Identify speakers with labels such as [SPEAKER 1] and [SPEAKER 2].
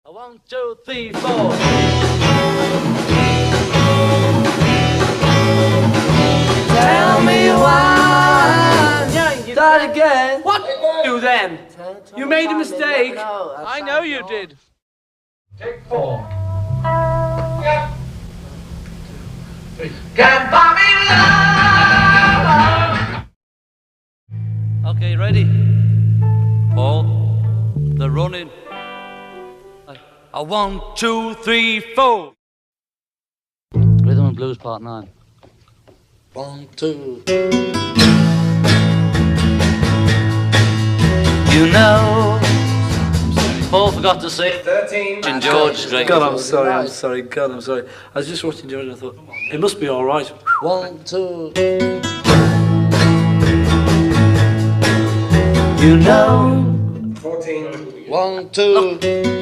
[SPEAKER 1] 1, 2, 3, 4. Tell me why. That again.
[SPEAKER 2] What you then? You made a mistake.
[SPEAKER 1] I know you did.
[SPEAKER 3] Take 4. Can't buy me love.
[SPEAKER 1] Okay, ready? Paul, they're running. 1, 2, 3, 4. Rhythm and Blues Part 9. 1, 2. You know, Paul forgot to say
[SPEAKER 3] 13.
[SPEAKER 1] And George is great.
[SPEAKER 4] God, I'm sorry. God, I'm sorry. I was just watching George and I thought, it must be all right.
[SPEAKER 1] 1, 2. You know,
[SPEAKER 3] 14.
[SPEAKER 1] 1, 2.